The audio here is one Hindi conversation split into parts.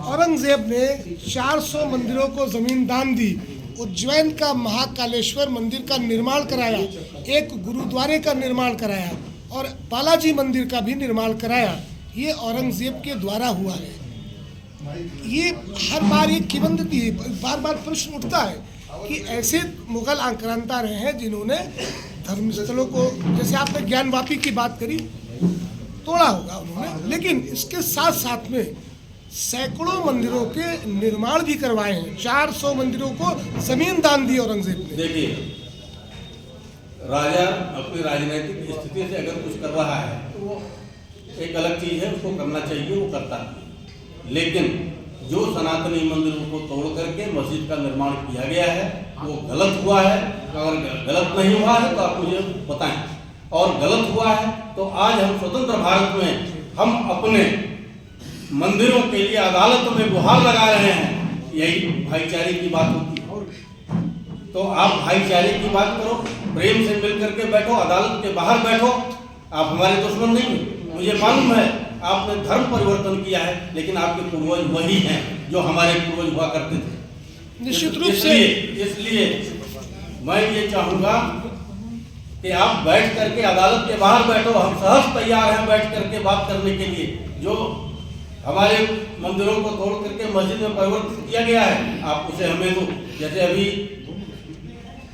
औरंगजेब ने 400 मंदिरों को जमीन दान दी, उज्जैन का महाकालेश्वर मंदिर का निर्माण कराया, एक गुरुद्वारे का निर्माण कराया और बालाजी मंदिर का भी निर्माण कराया। ये औरंगजेब के द्वारा हुआ है। ये हर बार एक किंवदंती है, बार बार प्रश्न उठता है कि ऐसे मुगल आक्रांता रहे हैं जिन्होंने धर्मस्थलों को, जैसे आपने ज्ञानवापी की बात करी, तोड़ा होगा उन्होंने, लेकिन इसके साथ साथ में सैकड़ों मंदिरों के निर्माण भी करवाए हैं। 400 मंदिरों को जमीन दान दी औरंगजेब ने। देखिए, राजा अपनी राजनीतिक स्थिति से अगर कुछ कर रहा है तो वो एक अलग चीज है, उसको करना चाहिए, वो करता है। लेकिन जो सनातनी मंदिरों को तोड़ करके मस्जिद का निर्माण किया गया है वो गलत हुआ है। अगर गलत नहीं हुआ है तो आप मुझे बताएं, और गलत हुआ है तो आज हम स्वतंत्र भारत में हम अपने मंदिरों के लिए अदालत में गुहार लगा रहे हैं। यही भाईचारे की बात होती है। तो आप भाईचारे की बात करो, प्रेम से मिल करके बैठो, अदालत के बाहर बैठो। आप हमारे दुश्मन नहीं, मुझे मालूम है आपने धर्म परिवर्तन किया है, लेकिन आपके पूर्वज वही हैं जो हमारे पूर्वज हुआ करते थे। निश्चित रूप से इसलिए मैं ये चाहूंगा कि आप बैठ करके अदालत के बाहर बैठो। हम सहज तैयार हैं बैठ करके बात करने के लिए। जो हमारे मंदिरों को तोड़ करके मस्जिद में परिवर्तित किया गया है, आप उसे हमें दो। जैसे अभी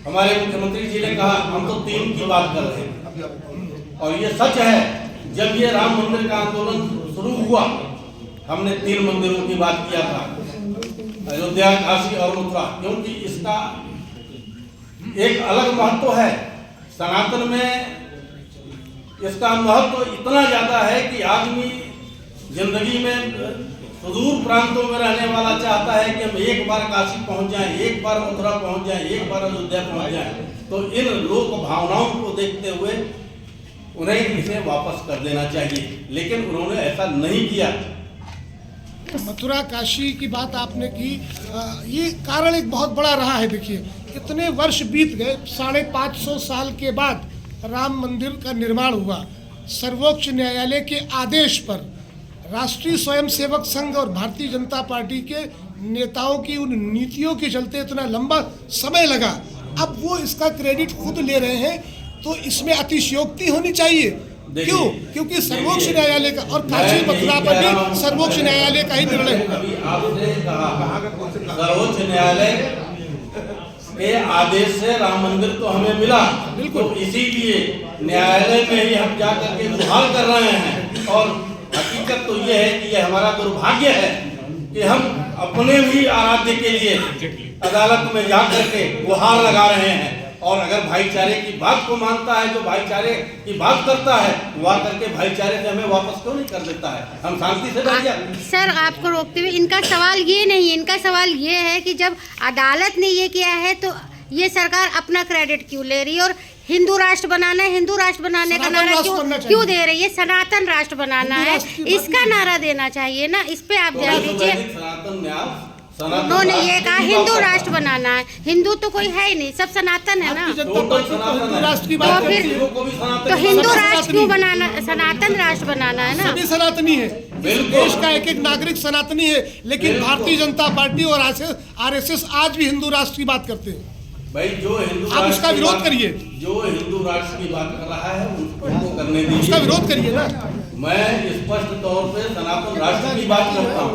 हमारे मुख्यमंत्री जी ने कहा, हम तो 3 की बात कर रहे हैं, और ये सच है। जब ये राम मंदिर का आंदोलन शुरू हुआ, हमने 3 मंदिरों की बात किया था, अयोध्या, काशी और मथुरा, क्योंकि इसका एक अलग महत्व है। सनातन में इसका महत्व इतना ज्यादा है कि आदमी जिंदगी में सुदूर प्रांतों में रहने वाला चाहता है कि हम एक बार काशी पहुंच जाएं, एक बार मथुरा पहुंच जाएं, एक बार अयोध्या पहुंच जाएं। तो इन लोक भावनाओं को देखते हुए उन्हें इसे वापस कर देना चाहिए, लेकिन उन्होंने ऐसा नहीं किया। मथुरा काशी की बात आपने की, ये कारण एक बहुत बड़ा रहा है। देखिए, इतने वर्ष बीत गए, 550 साल के बाद राम मंदिर का निर्माण हुआ। सर्वोच्च न्यायालय के आदेश पर राष्ट्रीय स्वयंसेवक संघ और भारतीय जनता पार्टी के नेताओं की उन नीतियों के चलते इतना लंबा समय लगा। अब वो इसका क्रेडिट खुद ले रहे हैं, तो इसमें अतिशयोक्ति होनी चाहिए। क्यों? क्योंकि सर्वोच्च न्यायालय का और काशी मथुरा पर भी सर्वोच्च न्यायालय का ही निर्णय होगा। सर्वोच्च न्यायालय के आदेश से राम मंदिर तो हमें मिला, बिल्कुल, तो इसीलिए न्यायालय में ही हम जाकर के गुहार कर रहे हैं। और हकीकत तो ये है कि ये हमारा दुर्भाग्य है कि हम अपने भी आराध्य के लिए अदालत में जाकर के गुहार लगा रहे हैं। और अगर भाईचारे की बात को मानता है, जो भाईचारे की बात करता है, वो आकर के भाईचारे से हमें वापस क्यों नहीं कर देता है? हम शांति से बैठ जाए। सर, आपको रोकते हुए, इनका सवाल ये नहीं है, इनका सवाल ये है कि जब अदालत ने ये किया है तो ये सरकार अपना क्रेडिट क्यों ले रही है? और हिंदू राष्ट्र बनाना है, हिंदू राष्ट्र बनाने का नारा क्यों दे रही है? सनातन राष्ट्र बनाना है, इसका नारा देना चाहिए ना। इस पे आप ध्यान दीजिए। उन्होंने ये कहा हिंदू राष्ट्र बनाना है। हिंदू तो कोई है ही नहीं, सब सनातन है ना। तो फिर तो हिंदू राष्ट्र क्यों बनाना? सनातन राष्ट्र बनाना है ना। सभी सनातनी है, देश का एक एक नागरिक सनातनी है, लेकिन भारतीय जनता पार्टी और आरएसएस आज भी हिंदू राष्ट्र की बात करते हैं। भाई, जो हिंदू, आप उसका विरोध करिए। जो हिंदू राष्ट्र की बात कर रहा है उसको करने दीजिए, उसका विरोध करिए ना। मैं स्पष्ट तौर पे सनातन राष्ट्र की बात करता हूँ।